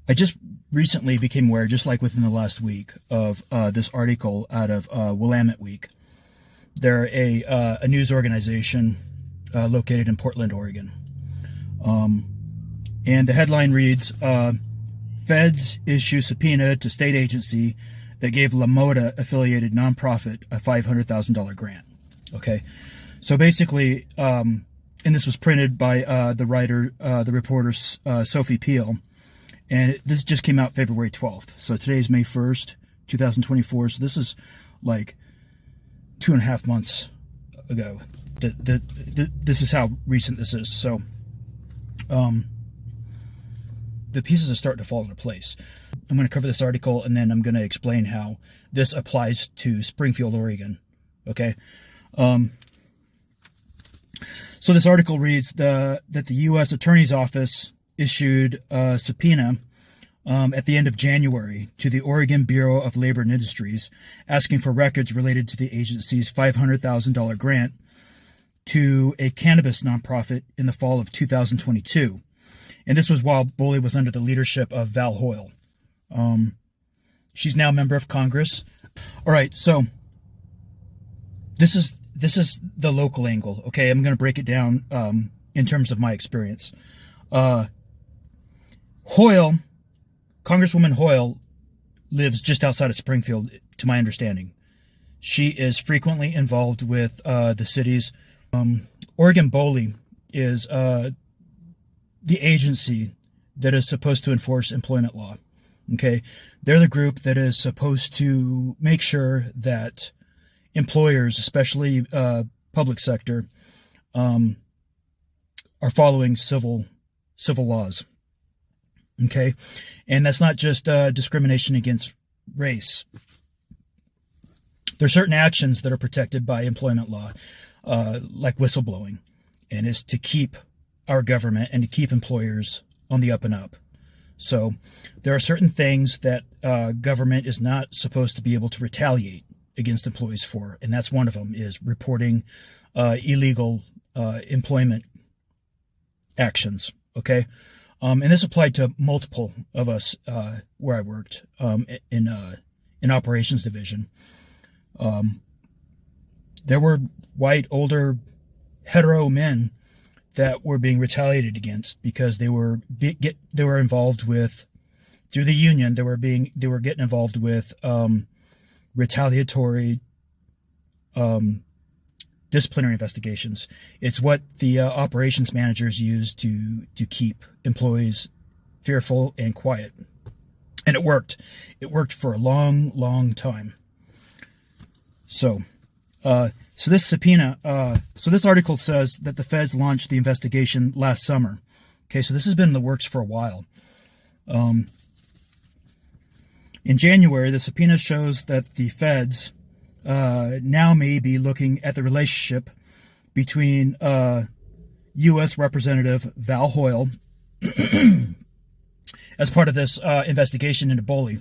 I just recently became aware, just like within the last week, of this article out of Willamette Week. They're a news organization located in Portland, Oregon. And the headline reads, Feds issue subpoena to state agency that gave LaModa affiliated nonprofit a $500,000 grant. Okay. So basically, and this was printed by the reporter Sophie Peel. And this just came out February 12th. So today's May 1st, 2024. So this is like 2.5 months ago. This is how recent this is. So the pieces are starting to fall into place. I'm going to cover this article, and then I'm going to explain how this applies to Springfield, Oregon. Okay. So this article reads that the U.S. Attorney's Office issued a subpoena at the end of January to the Oregon Bureau of Labor and Industries, asking for records related to the agency's $500,000 grant to a cannabis nonprofit in the fall of 2022. And this was while BOLI was under the leadership of Val Hoyle. She's now a member of Congress. All right, so this is the local angle. Okay, I'm going to break it down in terms of my experience. Hoyle, Congresswoman Hoyle, lives just outside of Springfield, to my understanding. She is frequently involved with the cities. Oregon BOLI is the agency that is supposed to enforce employment law. Okay, they're the group that is supposed to make sure that employers, especially public sector, are following civil laws. Okay, and that's not just discrimination against race. There are certain actions that are protected by employment law, like whistleblowing, and it's to keep our government and to keep employers on the up and up. So there are certain things that government is not supposed to be able to retaliate against employees for, and that's one of them, is reporting illegal employment actions. Okay. And this applied to multiple of us where I worked in operations division. There were white, older, hetero men that were being retaliated against because they were involved with, through the union, they were getting involved with retaliatory disciplinary investigations. It's what the operations managers use to keep employees fearful and quiet. And it worked. It worked for a long, long time. So this subpoena, so this article says that the feds launched the investigation last summer. Okay, so this has been in the works for a while. In January, the subpoena shows that the feds now may be looking at the relationship between U.S. Representative Val Hoyle as part of this investigation into BOLI.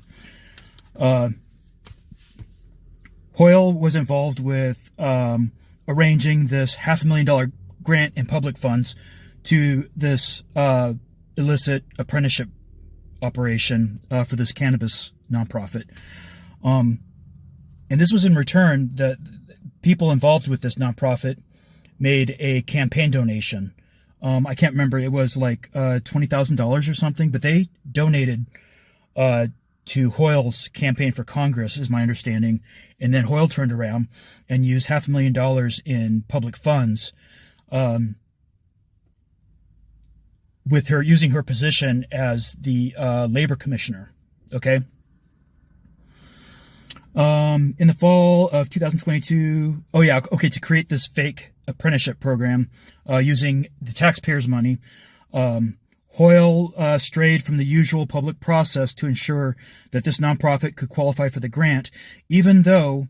Hoyle was involved with arranging this $500,000 grant in public funds to this illicit apprenticeship operation for this cannabis nonprofit. And this was in return that people involved with this nonprofit made a campaign donation. I can't remember. It was like $20,000 or something, but they donated to Hoyle's campaign for Congress, is my understanding. And then Hoyle turned around and used $500,000 in public funds with her using her position as the labor commissioner. Okay. In the fall of 2022, to create this fake apprenticeship program using the taxpayers' money, Hoyle strayed from the usual public process to ensure that this nonprofit could qualify for the grant, even though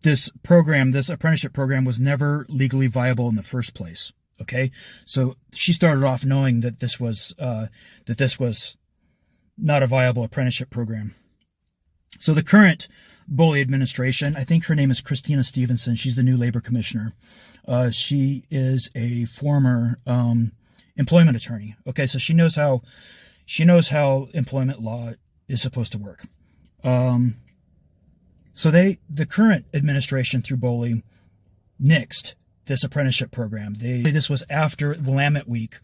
this apprenticeship program, was never legally viable in the first place. Okay, so she started off knowing that this was not a viable apprenticeship program. So the current BOLI administration, I think her name is Christina Stevenson. She's the new labor commissioner. She is a former employment attorney. Okay, so she knows how employment law is supposed to work. So the current administration through BOLI nixed this apprenticeship program. This was after Willamette Week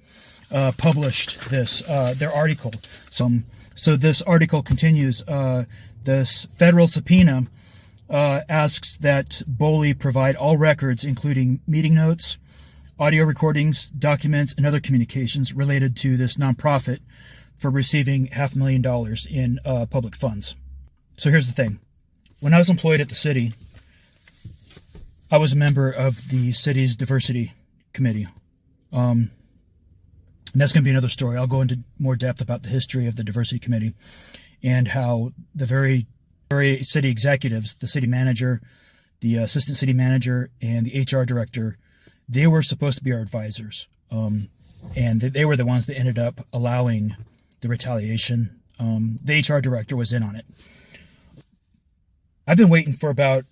published their article. So this article continues. This federal subpoena asks that BOLI provide all records, including meeting notes, audio recordings, documents, and other communications related to this nonprofit for receiving $500,000 in public funds. So here's the thing. When I was employed at the city, I was a member of the city's diversity committee. And that's going to be another story. I'll go into more depth about the history of the diversity committee and how the very city executives, the city manager, the assistant city manager, and the HR director, they were supposed to be our advisors. And they were the ones that ended up allowing the retaliation. The HR director was in on it. I've been waiting for about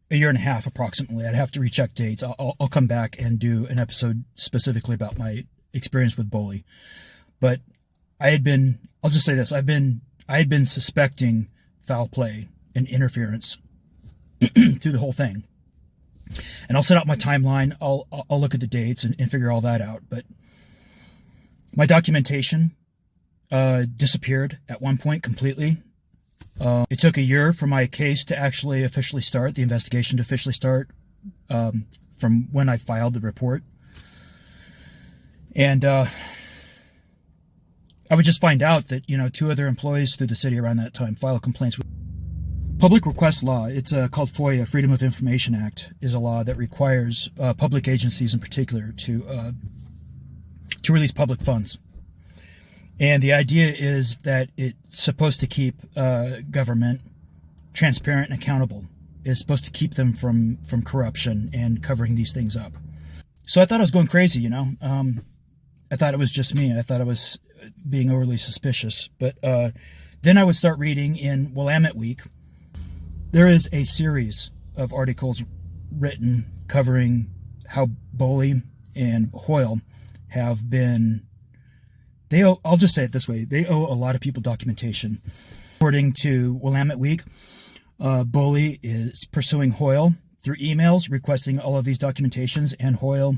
a year and a half, approximately. I'd have to recheck dates. I'll come back and do an episode specifically about my experience with BOLI. But I'll just say this, I had been suspecting foul play and interference through the whole thing. And I'll set out my timeline. I'll look at the dates and figure all that out. But my documentation disappeared at one point completely. It took a year for my case to actually officially start, the investigation to officially start, from when I filed the report. And I would just find out that, 2 other employees through the city around that time filed complaints. Public request law, it's called FOIA, Freedom of Information Act, is a law that requires public agencies in particular to release public funds. And the idea is that it's supposed to keep government transparent and accountable. It's supposed to keep them from corruption and covering these things up. So I thought I was going crazy, I thought it was just me. I thought I was being overly suspicious. But then I would start reading in Willamette Week. There is a series of articles written covering how BOLI and Hoyle have been... I'll just say it this way. They owe a lot of people documentation. According to Willamette Week, BOLI is pursuing Hoyle through emails requesting all of these documentations, and Hoyle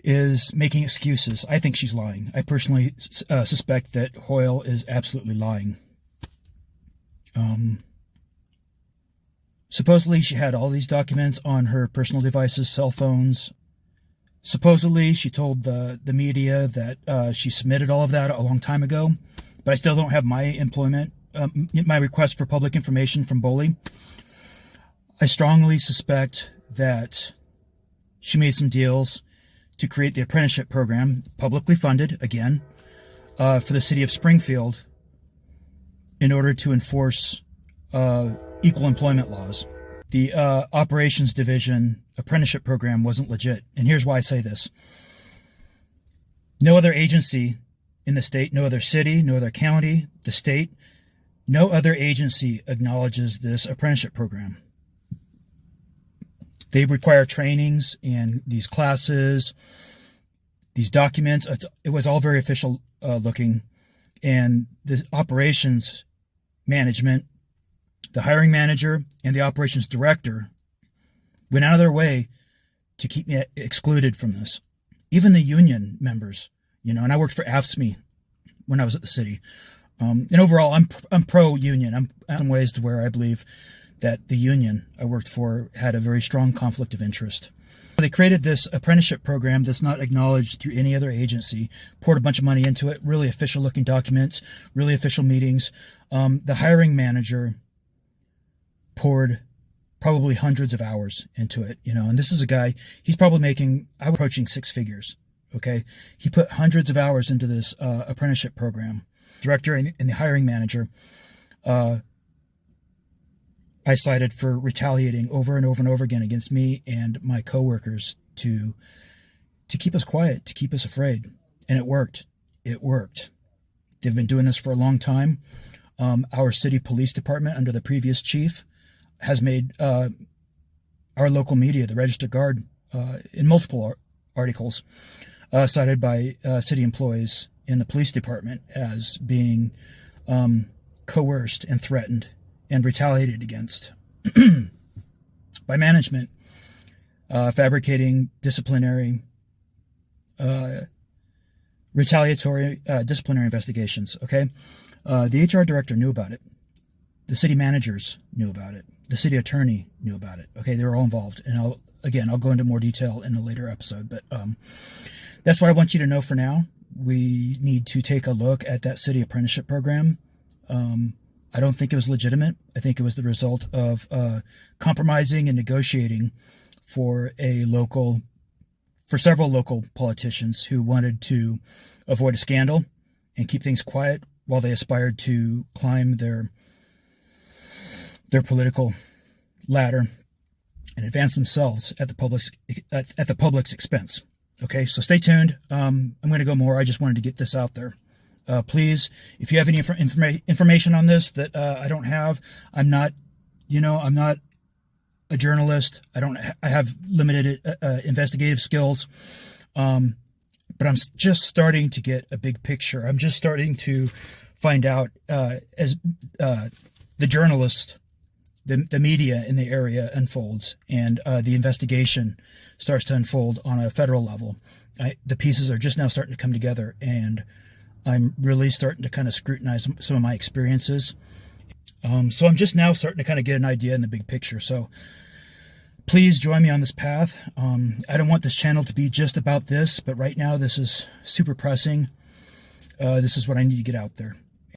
is making excuses. I think she's lying. I personally suspect that Hoyle is absolutely lying. Supposedly, she had all these documents on her personal devices, cell phones. Supposedly, she told the media that she submitted all of that a long time ago, but I still don't have my my request for public information from BOLI. I strongly suspect that she made some deals to create the apprenticeship program, publicly funded, again, for the city of Springfield in order to enforce equal employment laws. The operations division apprenticeship program wasn't legit. And here's why I say this. No other agency in the state, no other city, no other county, the state, no other agency acknowledges this apprenticeship program. They require trainings and these classes, these documents. It was all very official looking. And the operations management, the hiring manager, and the operations director went out of their way to keep me excluded from this. Even the union members, and I worked for AFSCME when I was at the city. And overall, I'm pro-union. I'm in ways to where I believe that the union I worked for had a very strong conflict of interest. They created this apprenticeship program that's not acknowledged through any other agency, poured a bunch of money into it, really official-looking documents, really official meetings. The hiring manager poured probably hundreds of hours into it, and this is a guy, he's probably making, I'm approaching 6 figures, okay? He put hundreds of hours into this apprenticeship program. Director and the hiring manager, I cited for retaliating over and over and over again against me and my coworkers to keep us quiet, to keep us afraid. And it worked. It worked. They've been doing this for a long time. Our city police department under the previous chief has made our local media, the Register Guard, in multiple articles, cited by city employees in the police department as being coerced and threatened and retaliated against by management, fabricating disciplinary, retaliatory disciplinary investigations. Okay, the HR director knew about it. The city managers knew about it. The city attorney knew about it. Okay, they were all involved. And I'll go into more detail in a later episode. But that's what I want you to know for now. We need to take a look at that city apprenticeship program. I don't think it was legitimate. I think it was the result of compromising and negotiating for several local politicians who wanted to avoid a scandal and keep things quiet while they aspired to climb their political ladder and advance themselves at the public's expense. Okay, so stay tuned. I'm going to go more. I just wanted to get this out there. Please, if you have any information on this that I don't have, I'm not a journalist. I have limited investigative skills, but I'm just starting to get a big picture. I'm just starting to find out as the journalist, the media in the area unfolds, and the investigation starts to unfold on a federal level. The pieces are just now starting to come together, and I'm really starting to kind of scrutinize some of my experiences. So I'm just now starting to kind of get an idea in the big picture. So please join me on this path. I don't want this channel to be just about this, but right now this is super pressing. This is what I need to get out there.